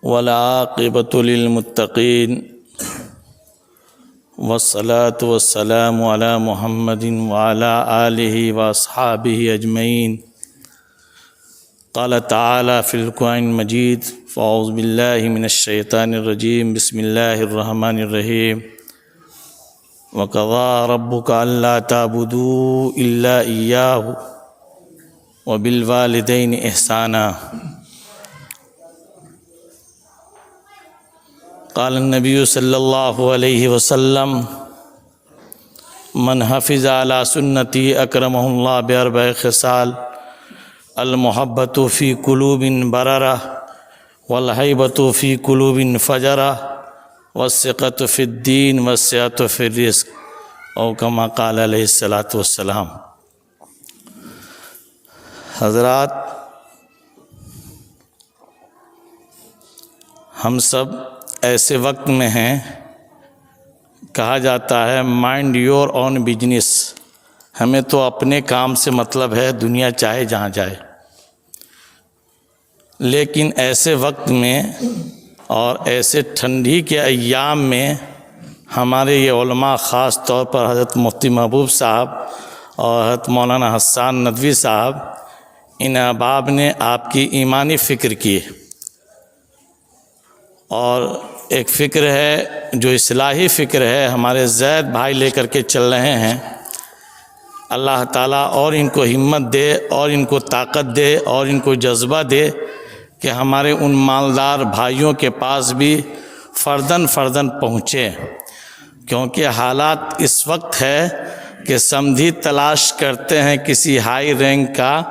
والعاقبۃ للمتقین والصلاة والسلام علی محمد وعلی آلہ واصحابہ اجمعین۔ قال تعالی فی القرآن المجید فاعوذ باللہ من الشیطان الرجیم بسم اللہ الرحمن الرحیم وقضى ربک الا تعبدوا الا ایاہ وبالوالدین احسانا۔ قال النبی صلی اللہ علیہ وسلم من حفظ علی سنتی اکرمہ اللہ باربع خصال المحبۃ فی قلوب بررہ والہیبۃ فی قلوب فجرہ والثقۃ فی الدین والسعۃ فی الرزق او کما قال علیہ الصلاۃ والسلام۔ حضرات، ہم سب ایسے وقت میں ہیں، کہا جاتا ہے مائنڈ یور اون بزنس، ہمیں تو اپنے کام سے مطلب ہے، دنیا چاہے جہاں جائے۔ لیکن ایسے وقت میں اور ایسے ٹھنڈی کے ایام میں ہمارے یہ علماء، خاص طور پر حضرت مفتی محبوب صاحب اور حضرت مولانا حسان ندوی صاحب، ان احباب نے آپ کی ایمانی فکر کی، اور ایک فکر ہے جو اصلاحی فکر ہے، ہمارے زید بھائی لے کر کے چل رہے ہیں۔ اللہ تعالیٰ اور ان کو ہمت دے، اور ان کو طاقت دے، اور ان کو جذبہ دے کہ ہمارے ان مالدار بھائیوں کے پاس بھی فرداً پہنچے، کیونکہ حالات اس وقت ہے کہ سمدھی تلاش کرتے ہیں کسی ہائی رینک کا،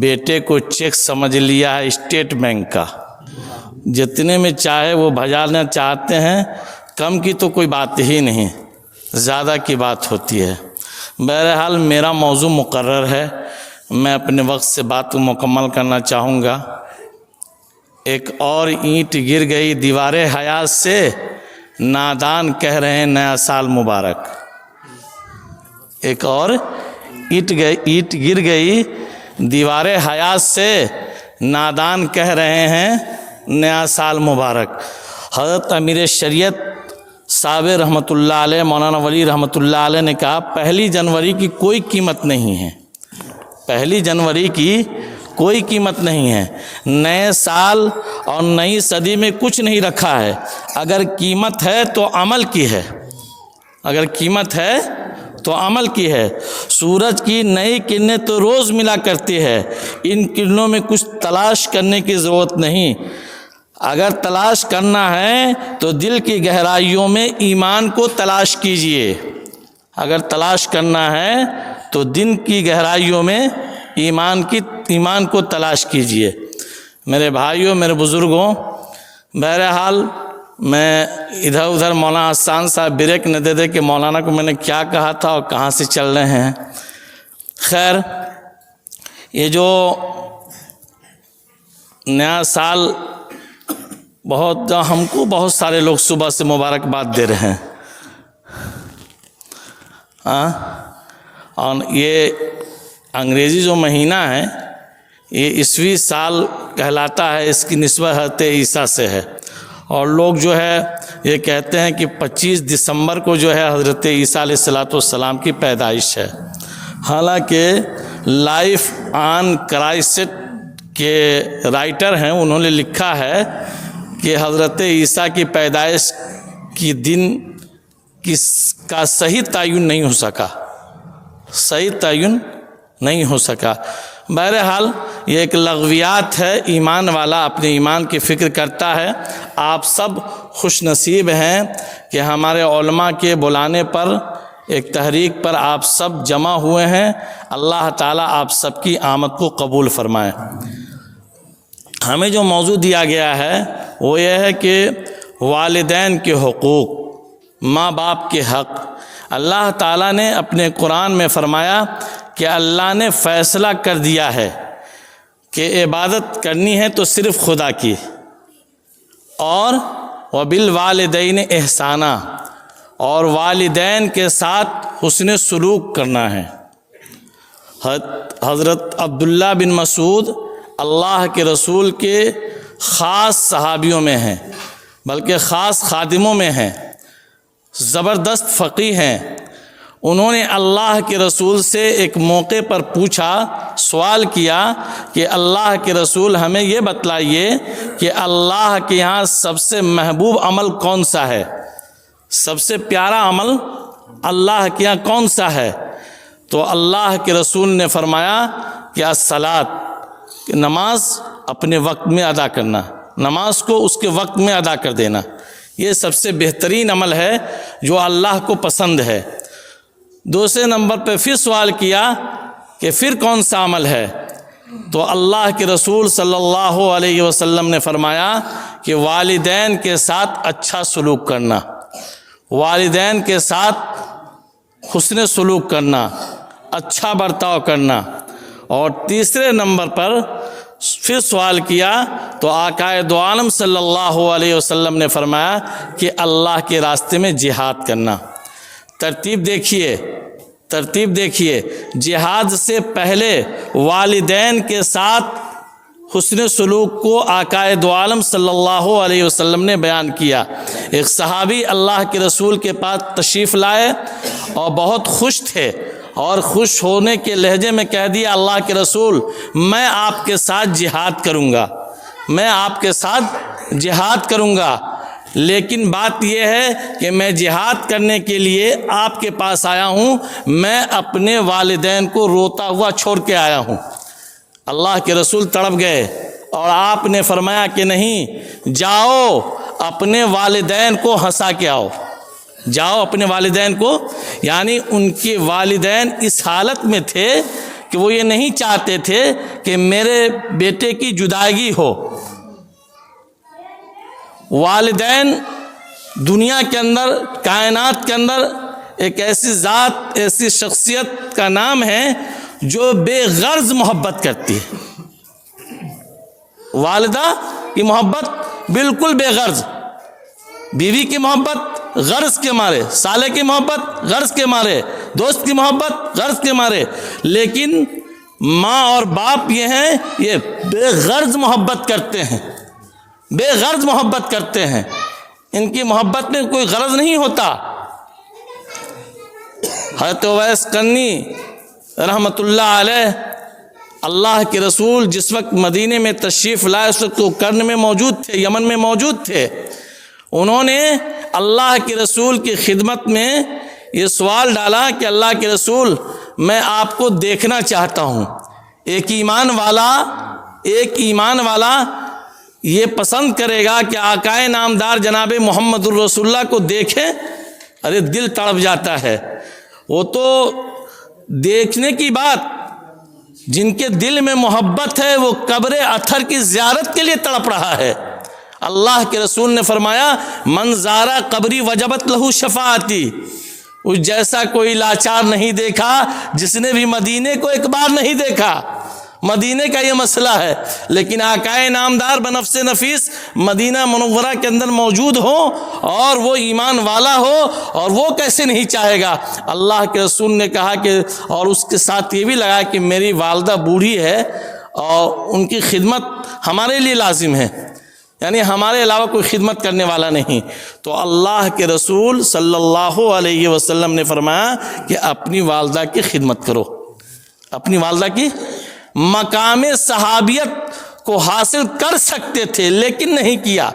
بیٹے کو چیک سمجھ لیا ہے اسٹیٹ بینک کا، جتنے میں چاہے وہ بھجانا چاہتے ہیں، کم کی تو کوئی بات ہی نہیں، زیادہ کی بات ہوتی ہے۔ بہرحال میرا موضوع مقرر ہے، میں اپنے وقت سے بات کو مکمل کرنا چاہوں گا۔ ایک اور اینٹ گر گئی دیوار حیات سے، نادان کہہ رہے ہیں نیا سال مبارک۔ ایک اور اینٹ گر گئی دیوار حیات سے، نادان کہہ رہے ہیں نیا سال مبارک۔ حضرت امیر شریعت صاحب رحمۃ اللہ علیہ، مولانا ولی رحمۃ اللہ علیہ نے کہا پہلی جنوری کی کوئی قیمت نہیں ہے، پہلی جنوری کی کوئی قیمت نہیں ہے۔ نئے سال اور نئی صدی میں کچھ نہیں رکھا ہے، اگر قیمت ہے تو عمل کی ہے، اگر قیمت ہے تو عمل کی ہے۔ سورج کی نئی کرنیں تو روز ملا کرتی ہے، ان کرنوں میں کچھ تلاش کرنے کی ضرورت نہیں۔ اگر تلاش کرنا ہے تو دل کی گہرائیوں میں ایمان کو تلاش کیجئے، اگر تلاش کرنا ہے تو دل کی گہرائیوں میں ایمان کو تلاش کیجئے۔ میرے بھائیوں، میرے بزرگوں، بہرحال میں ادھر ادھر مولانا حسان صاحب بریک نہ دے دے کہ مولانا کو میں نے کیا کہا تھا اور کہاں سے چل رہے ہیں۔ خیر، یہ جو نیا سال ہم کو بہت سارے لوگ صبح سے مبارکباد دے رہے ہیں، اور یہ انگریزی جو مہینہ ہے یہ عیسوی سال کہلاتا ہے، اس کی نسبت حضرت عیسیٰ سے ہے، اور لوگ جو ہے یہ کہتے ہیں کہ 25 دسمبر کو جو ہے حضرت عیسیٰ علیہ الصلوۃ والسلام کی پیدائش ہے۔ حالانکہ لائف آن کرائسٹ کے رائٹر ہیں، انہوں نے لکھا ہے کہ حضرت عیسیٰ کی پیدائش کی دن کا صحیح تعین نہیں ہو سکا، صحیح تعین نہیں ہو سکا۔ بہرحال یہ ایک لغویات ہے، ایمان والا اپنے ایمان کی فکر کرتا ہے۔ آپ سب خوش نصیب ہیں کہ ہمارے علماء کے بلانے پر، ایک تحریک پر آپ سب جمع ہوئے ہیں۔ اللہ تعالیٰ آپ سب کی آمد کو قبول فرمائے۔ ہمیں جو موضوع دیا گیا ہے وہ یہ ہے کہ والدین کے حقوق، ماں باپ کے حق۔ اللہ تعالیٰ نے اپنے قرآن میں فرمایا کہ اللہ نے فیصلہ کر دیا ہے کہ عبادت کرنی ہے تو صرف خدا کی، اور وبالوالدین احسانا، اور والدین کے ساتھ حسن سلوک کرنا ہے۔ حضرت عبداللہ بن مسعود اللہ کے رسول کے خاص صحابیوں میں ہیں، بلکہ خاص خادموں میں ہیں، زبردست فقیہ ہیں۔ انہوں نے اللہ کے رسول سے ایک موقع پر پوچھا، سوال کیا کہ اللہ کے رسول ہمیں یہ بتلائیے کہ اللہ کے یہاں سب سے محبوب عمل کون سا ہے، سب سے پیارا عمل اللہ کے یہاں کون سا ہے؟ تو اللہ کے رسول نے فرمایا کہ الصلاۃ، کہ نماز اپنے وقت میں ادا کرنا، نماز کو اس کے وقت میں ادا کر دینا، یہ سب سے بہترین عمل ہے جو اللہ کو پسند ہے۔ دوسرے نمبر پہ پھر سوال کیا کہ پھر کون سا عمل ہے؟ تو اللہ کے رسول صلی اللہ علیہ وسلم نے فرمایا کہ والدین کے ساتھ اچھا سلوک کرنا، والدین کے ساتھ حسن سلوک کرنا، اچھا برتاؤ کرنا۔ اور تیسرے نمبر پر پھر سوال کیا تو آقا دو عالم صلی اللہ علیہ وسلم نے فرمایا کہ اللہ کے راستے میں جہاد کرنا۔ ترتیب دیکھیے، جہاد سے پہلے والدین کے ساتھ حسن سلوک کو آقا دو عالم صلی اللہ علیہ وسلم نے بیان کیا۔ ایک صحابی اللہ کے رسول کے پاس تشریف لائے اور بہت خوش تھے، اور خوش ہونے کے لہجے میں کہہ دیا، اللہ کے رسول میں آپ کے ساتھ جہاد کروں گا، میں آپ کے ساتھ جہاد کروں گا، لیکن بات یہ ہے کہ میں جہاد کرنے کے لیے آپ کے پاس آیا ہوں، میں اپنے والدین کو روتا ہوا چھوڑ کے آیا ہوں۔ اللہ کے رسول تڑپ گئے اور آپ نے فرمایا کہ نہیں، جاؤ اپنے والدین کو ہنسا کے آؤ، جاؤ اپنے والدین کو، یعنی ان کے والدین اس حالت میں تھے کہ وہ یہ نہیں چاہتے تھے کہ میرے بیٹے کی جدائیگی ہو۔ والدین دنیا کے اندر، کائنات کے اندر ایک ایسی ذات، ایسی شخصیت کا نام ہے جو بے غرض محبت کرتی ہے۔ والدہ کی محبت بالکل بے غرض، بیوی کی محبت غرض کے مارے، سالے کی محبت غرض کے مارے، دوست کی محبت غرض کے مارے، لیکن ماں اور باپ یہ ہیں، یہ بے غرض محبت کرتے ہیں، بے غرض محبت کرتے ہیں، ان کی محبت میں کوئی غرض نہیں ہوتا۔ حضرت اویس قرنی رحمۃ اللہ علیہ، اللہ کے رسول جس وقت مدینے میں تشریف لائے اس وقت وہ قرن میں موجود تھے، یمن میں موجود تھے۔ انہوں نے اللہ کے رسول کی خدمت میں یہ سوال ڈالا کہ اللہ کے رسول میں آپ کو دیکھنا چاہتا ہوں۔ ایک ایمان والا یہ پسند کرے گا کہ آقائے نامدار جناب محمد الرسول اللہ کو دیکھیں، ارے دل تڑپ جاتا ہے۔ وہ تو دیکھنے کی بات، جن کے دل میں محبت ہے وہ قبر اطہر کی زیارت کے لیے تڑپ رہا ہے۔ اللہ کے رسول نے فرمایا من زارا قبری وجبت لہو شفاعتی، اس جیسا کوئی لاچار نہیں دیکھا جس نے بھی مدینے کو ایک بار نہیں دیکھا۔ مدینے کا یہ مسئلہ ہے، لیکن آقائے نامدار بنفس نفیس مدینہ منورہ کے اندر موجود ہو اور وہ ایمان والا ہو، اور وہ کیسے نہیں چاہے گا۔ اللہ کے رسول نے کہا کہ اور اس کے ساتھ یہ بھی لگا کہ میری والدہ بوڑھی ہے اور ان کی خدمت ہمارے لیے لازم ہے، یعنی ہمارے علاوہ کوئی خدمت کرنے والا نہیں۔ تو اللہ کے رسول صلی اللہ علیہ وسلم نے فرمایا کہ اپنی والدہ کی خدمت کرو، اپنی والدہ کی۔ مقام صحابیت کو حاصل کر سکتے تھے لیکن نہیں کیا،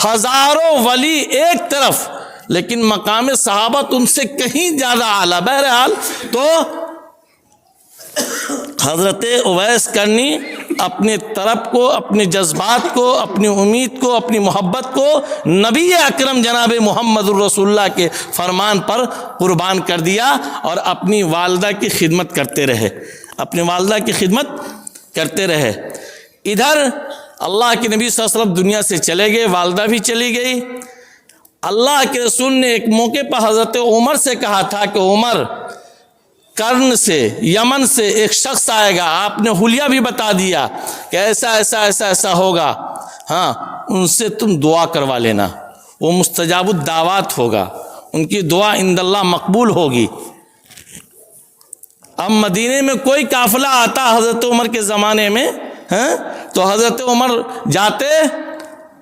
ہزاروں ولی ایک طرف، لیکن مقام صحابت ان سے کہیں زیادہ اعلیٰ۔ بہرحال تو حضرت اویس قرنی اپنے طرف کو، اپنے جذبات کو، اپنی امید کو، اپنی محبت کو نبی اکرم جناب محمد الرسول اللہ کے فرمان پر قربان کر دیا اور اپنی والدہ کی خدمت کرتے رہے، اپنی والدہ کی خدمت کرتے رہے۔ ادھر اللہ کے نبی صلی اللہ علیہ وسلم دنیا سے چلے گئے، والدہ بھی چلی گئی۔ اللہ کے رسول نے ایک موقع پر حضرت عمر سے کہا تھا کہ عمر، قرن سے، یمن سے ایک شخص آئے گا، آپ نے حلیہ بھی بتا دیا کہ ایسا ایسا ایسا ایسا ہوگا، ہاں ان سے تم دعا کروا لینا، وہ مستجاب الدعوات ہوگا، ان کی دعا عند اللہ مقبول ہوگی۔ اب مدینے میں کوئی قافلہ آتا حضرت عمر کے زمانے میں ہیں تو حضرت عمر جاتے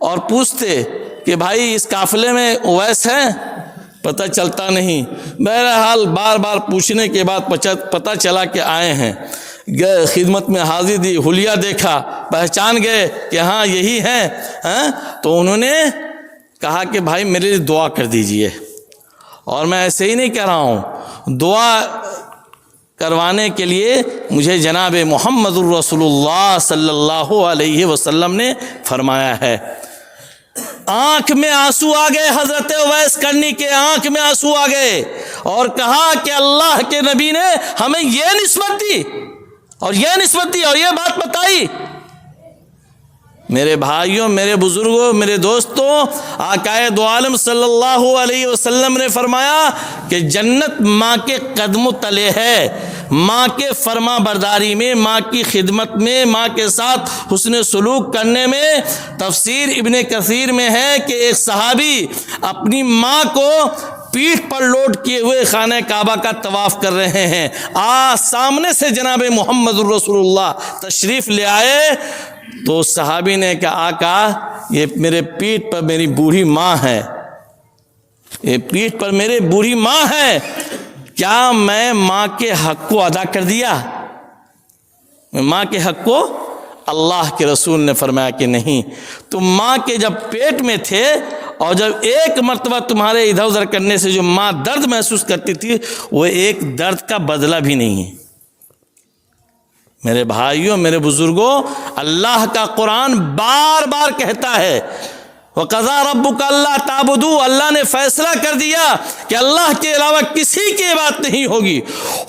اور پوچھتے کہ بھائی اس قافلے میں اویس ہے؟ پتہ چلتا نہیں. بہرحال بار بار پوچھنے کے بعد پتہ چلا کہ آئے ہیں. گئے خدمت میں حاضر دی، حلیہ دیکھا، پہچان گئے کہ ہاں یہی ہیں. تو انہوں نے کہا کہ بھائی میرے لیے دعا کر دیجئے. اور میں ایسے ہی نہیں کہہ رہا ہوں، دعا کروانے کے لیے مجھے جناب محمد الرسول اللہ صلی اللہ علیہ وسلم نے فرمایا ہے. آنکھ میں آنسو آ گئے حضرت اویس کرنی کے، آنکھ میں آنسو آ گئے، اور کہا کہ اللہ کے نبی نے ہمیں یہ نسبت دی اور یہ نسبت دی اور یہ بات بتائی. میرے بھائیوں، میرے بزرگوں، میرے دوستوں، آقائے دو عالم صلی اللہ علیہ وسلم نے فرمایا کہ جنت ماں کے قدموں تلے ہے. ماں کے فرما برداری میں، ماں کی خدمت میں، ماں کے ساتھ حسن سلوک کرنے میں. تفسیر ابن کثیر میں ہے کہ ایک صحابی اپنی ماں کو پیٹھ پر لوٹ کیے ہوئے خانہ کعبہ کا طواف کر رہے ہیں. سامنے سے جناب محمد الرسول اللہ تشریف لے آئے تو صحابی نے کہا آقا یہ میرے پیٹھ پر میری بوڑھی ماں ہے، یہ پیٹھ پر میرے بوڑھی ماں ہے، کیا میں ماں کے حق کو ادا کر دیا؟ میں ماں کے حق کو؟ اللہ کے رسول نے فرمایا کہ نہیں. تم ماں کے جب پیٹ میں تھے اور جب ایک مرتبہ تمہارے ادھر ادھر کرنے سے جو ماں درد محسوس کرتی تھی وہ ایک درد کا بدلہ بھی نہیں ہے. میرے بھائیوں، میرے بزرگوں، اللہ کا قرآن بار بار کہتا ہے وَقَضَىٰ رَبُّكَ أَلَّا تَعْبُدُوا، اللہ نے فیصلہ کر دیا کہ اللہ کے علاوہ کسی کی عبادت نہیں ہوگی.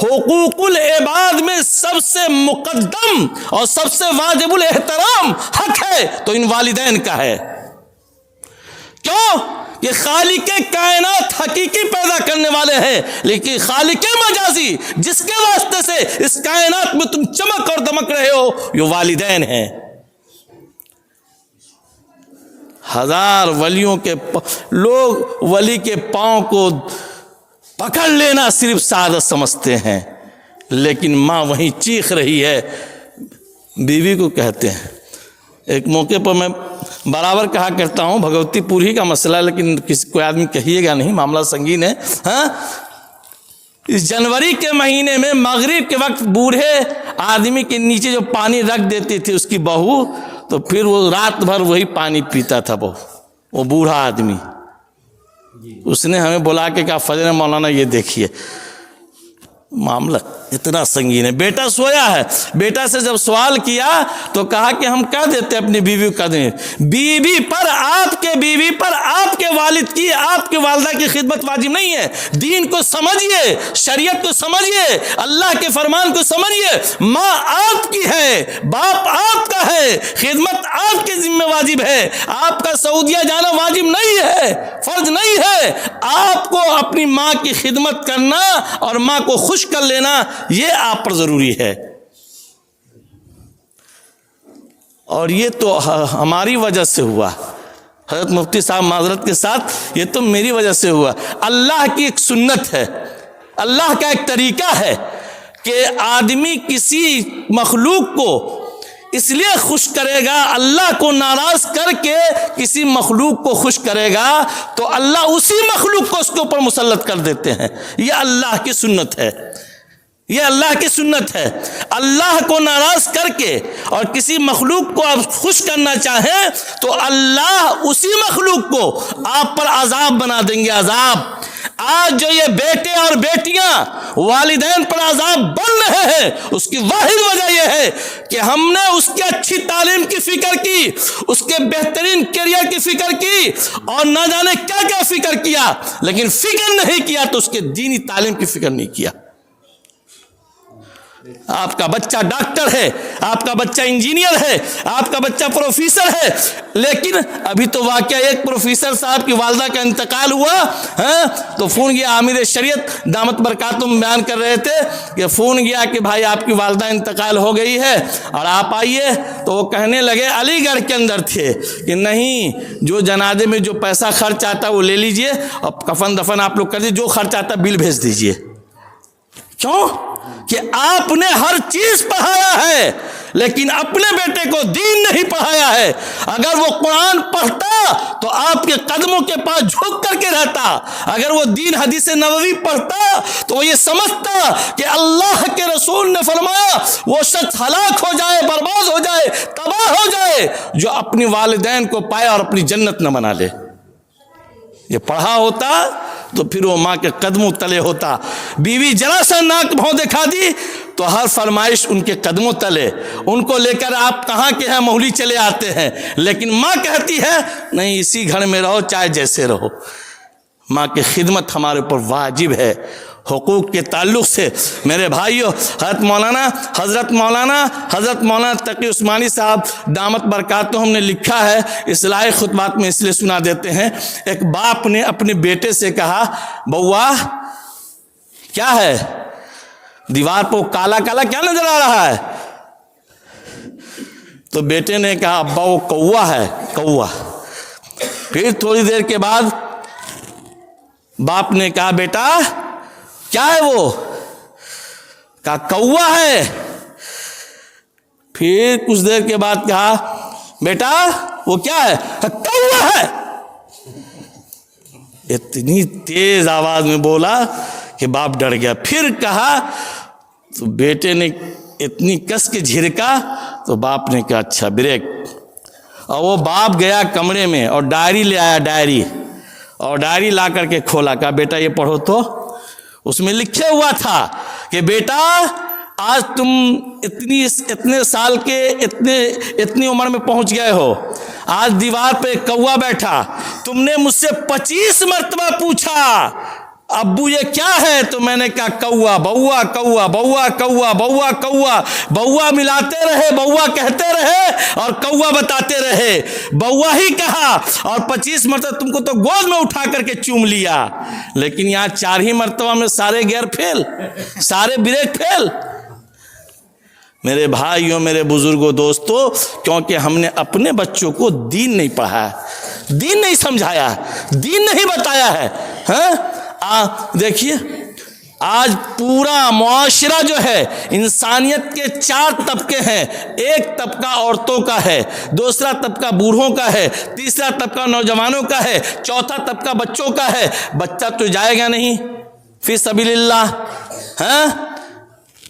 حقوق العباد میں سب سے مقدم اور سب سے واجب الاحترام حق ہے تو ان والدین کا ہے. کیوں؟ یہ خالق کائنات حقیقی پیدا کرنے والے ہیں، لیکن خالق مجازی جس کے واسطے سے اس کائنات میں تم چمک اور دمک رہے ہو یہ والدین ہیں. ہزار ولیوں کے لوگ ولی کے پاؤں کو پکڑ لینا صرف سعادت سمجھتے ہیں، لیکن ماں وہیں چیخ رہی ہے. بیوی کو کہتے ہیں، ایک موقع پر میں برابر کہا کرتا ہوں بھگوتی پور ہی کا مسئلہ، لیکن کوئی آدمی کہیے گا نہیں، معاملہ سنگین ہے. اس جنوری کے مہینے میں مغرب کے وقت بوڑھے آدمی کے نیچے جو پانی رکھ دیتی تھی اس کی بہو، تو پھر وہ رات بھر وہی پانی پیتا تھا. وہ بوڑھا آدمی، اس نے ہمیں بلا کے کہا فضل مولانا یہ دیکھیے معاملہ اتنا سنگین ہے. بیٹا سویا ہے، بیٹا سے جب سوال کیا تو کہا کہ ہم کیا دیتے اپنی بیوی کو؟ دیں بیوی پر، آپ کے بیوی پر آپ کے والد کی، آپ کے والدہ کی خدمت واجب نہیں ہے. دین کو سمجھیے، شریعت کو سمجھیے، اللہ کے فرمان کو سمجھیے. ماں آپ کی ہے، باپ آپ کا ہے، خدمت آپ کے ذمہ واجب ہے. آپ کا سعودیہ جانا واجب نہیں ہے، فرض نہیں ہے. آپ کو اپنی ماں کی خدمت کرنا اور ماں کو خوش کر لینا یہ آپ پر ضروری ہے. اور یہ تو ہماری وجہ سے ہوا. حضرت مفتی صاحب معذرت کے ساتھ، یہ تو میری وجہ سے ہوا. اللہ کی ایک سنت ہے، اللہ کا ایک طریقہ ہے کہ آدمی کسی مخلوق کو اس لیے خوش کرے گا، اللہ کو ناراض کر کے کسی مخلوق کو خوش کرے گا تو اللہ اسی مخلوق کو اس کے اوپر مسلط کر دیتے ہیں. یہ اللہ کی سنت ہے، یہ اللہ کی سنت ہے. اللہ کو ناراض کر کے اور کسی مخلوق کو آپ خوش کرنا چاہیں تو اللہ اسی مخلوق کو آپ پر عذاب بنا دیں گے. عذاب. آج جو یہ بیٹے اور بیٹیاں والدین پر عذاب بن رہے ہیں اس کی واحد وجہ یہ ہے کہ ہم نے اس کی اچھی تعلیم کی فکر کی، اس کے بہترین کیریئر کی فکر کی اور نہ جانے کیا کیا فکر کیا، لیکن فکر نہیں کیا تو اس کے دینی تعلیم کی فکر نہیں کیا. آپ کا بچہ ڈاکٹر ہے، آپ کا بچہ انجینئر ہے، آپ کا بچہ پروفیسر ہے، لیکن ابھی تو واقعہ ایک پروفیسر صاحب کی والدہ کا انتقال ہوا تو فون گیا، عامر شریعت دامت برکاتہم بیان کر رہے تھے کہ فون گیا کہ بھائی آپ کی والدہ انتقال ہو گئی ہے اور آپ آئیے. تو وہ کہنے لگے علی گڑھ کے اندر تھے کہ نہیں، جو جنازے میں جو پیسہ خرچ آتا وہ لے لیجئے اور کفن دفن آپ لوگ کر دیجئے، جو خرچ آتا بل بھیج دیجئے. کیوں؟ کہ آپ نے ہر چیز پڑھایا ہے، ہے لیکن اپنے بیٹے کو دین نہیں پڑھایا ہے۔ اگر وہ قرآن پڑھتا تو آپ کے قدموں کے پاس جھک کر کے رہتا، اگر وہ دین حدیث نبوی پڑھتا تو وہ یہ سمجھتا کہ اللہ کے رسول نے فرمایا وہ شخص ہلاک ہو جائے، برباد ہو جائے، تباہ ہو جائے جو اپنی والدین کو پائے اور اپنی جنت نہ بنا لے۔ یہ پڑھا ہوتا تو پھر وہ ماں کے قدموں تلے ہوتا۔ بیوی ذرا سا ناک بھوں دکھا دی تو ہر فرمائش ان کے قدموں تلے، ان کو لے کر آپ کہاں کے ہیں مہلی چلے آتے ہیں، لیکن ماں کہتی ہے نہیں اسی گھر میں رہو چاہے جیسے رہو۔ ماں کی خدمت ہمارے اوپر واجب ہے۔ حقوق کے تعلق سے میرے بھائیوں، حضرت مولانا تقی عثمانی صاحب دامت برکاتہم نے لکھا ہے، اصلاحی خطبات میں اس لیے سنا دیتے ہیں۔ ایک باپ نے اپنے بیٹے سے کہا بوا کیا ہے دیوار پہ کالا کالا کیا نظر آ رہا ہے؟ تو بیٹے نے کہا ابا وہ کوا ہے، کوا۔ پھر تھوڑی دیر کے بعد باپ نے کہا بیٹا کیا ہے وہ؟ کہا کوا ہے۔ پھر کچھ دیر کے بعد کہا بیٹا وہ کیا ہے؟ کوا ہے۔ اتنی تیز آواز میں بولا کہ باپ ڈر گیا۔ پھر کہا تو بیٹے نے اتنی کس کے جھڑکا تو باپ نے کہا اچھا بریک۔ اور وہ باپ گیا کمرے میں اور ڈائری لے آیا، ڈائری لا کر کے کھولا، کہا بیٹا یہ پڑھو تو۔ اس میں لکھے ہوا تھا کہ بیٹا آج تم اتنے سال کے اتنی عمر میں پہنچ گئے ہو، آج دیوار پہ کوا بیٹھا، تم نے مجھ سے 25 مرتبہ پوچھا ابو یہ کیا ہے؟ تو میں نے کہا کوا، بوا کوا، بوا کوا، بوا کوا، بوا ملاتے رہے، بوا کہتے رہے اور کوا بتاتے رہے، بوا ہی کہا اور 25 مرتبہ تم کو تو گود میں اٹھا کر کے چوم لیا، لیکن یہاں 4 ہی مرتبہ میں سارے گیئر فیل، سارے بریک فیل۔ میرے بھائیوں، میرے بزرگوں، دوستوں، کیونکہ ہم نے اپنے بچوں کو دین نہیں پڑھایا، دین نہیں سمجھایا، دین نہیں بتایا ہے۔ دیکھیے آج پورا معاشرہ جو ہے انسانیت کے 4 طبقے ہیں۔ ایک طبقہ عورتوں کا ہے، دوسرا طبقہ بوڑھوں کا ہے، تیسرا طبقہ نوجوانوں کا ہے، چوتھا طبقہ بچوں کا ہے۔ بچہ تو جائے گا نہیں فی سبیل اللہ،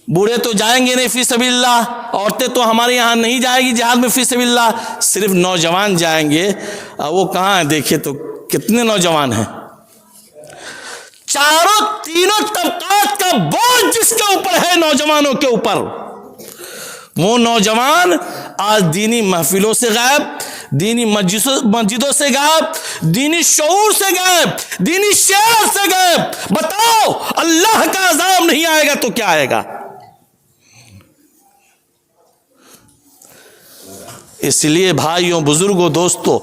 بوڑھے تو جائیں گے نہیں فی سبیل اللہ، عورتیں تو ہمارے یہاں نہیں جائیں گی جہاد میں فی سبیل اللہ، صرف نوجوان جائیں گے۔ وہ کہاں ہیں؟ دیکھیے تو کتنے نوجوان ہیں۔ تینوں طبقات کا بوجھ جس کے اوپر ہے نوجوانوں کے اوپر، وہ نوجوان آج دینی محفلوں سے غائب، دینی مسجدوں سے غائب، دینی شعور سے غائب، دینی شعر سے غائب۔ بتاؤ اللہ کا عذاب نہیں آئے گا تو کیا آئے گا؟ اس لیے بھائیوں، بزرگوں، دوستوں،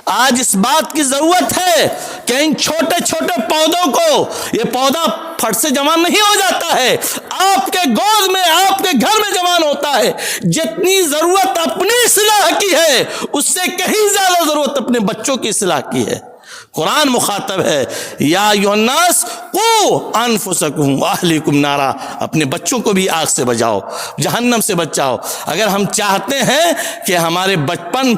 آج اس بات کی ضرورت ہے کہ ان چھوٹے چھوٹے پودوں کو، یہ پودا پھٹ سے جوان نہیں ہو جاتا ہے، آپ کے گود میں، آپ کے گھر میں جوان ہوتا ہے۔ جتنی ضرورت اپنی اصلاح کی ہے اس سے کہیں زیادہ ضرورت اپنے بچوں کی اصلاح کی ہے۔ قرآن مخاطب ہے یا ایھا الناس قوا انفسکم واہلیکم نارا، اپنے بچوں کو بھی آگ سے بچاؤ، جہنم سے بچاؤ۔ اگر ہم چاہتے ہیں کہ ہمارے بچپن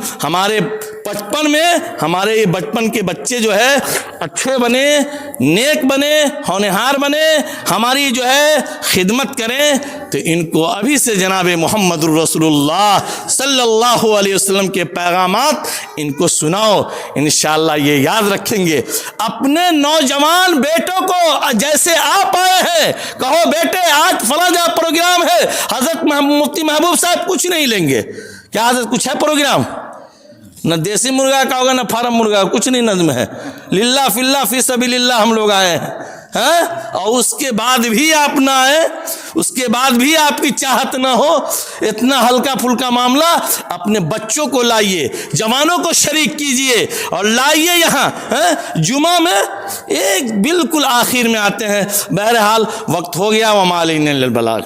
میں ہمارے بچپن کے بچے جو ہے اچھے بنے، نیک بنے، ہونہار بنے، ہماری جو ہے خدمت کریں، تو ان کو ابھی سے جناب محمد الرسول اللہ صلی اللہ علیہ وسلم کے پیغامات ان کو سناؤ، انشاءاللہ یہ یاد رکھیں گے۔ اپنے نوجوان بیٹوں کو جیسے آپ آئے ہیں کہو بیٹے آج فلاں جگہ پروگرام ہے، حضرت مفتی محبوب صاحب کچھ نہیں لیں گے، کیا حضرت کچھ ہے پروگرام؟ نہ دیسی مرغا کا ہوگا نہ فارم مرغا، کچھ نہیں نظم ہے، للہ فی اللہ فی سبیل اللہ ہم لوگ آئے ہیں، اور اس کے بعد بھی آپ نہ آئے، اس کے بعد بھی آپ کی چاہت نہ ہو، اتنا ہلکا پھلکا معاملہ۔ اپنے بچوں کو لائیے، جوانوں کو شریک کیجئے اور لائیے یہاں جمعہ میں، ایک بالکل آخر میں آتے ہیں۔ بہرحال وقت ہو گیا، وما علینا الا البلاغ۔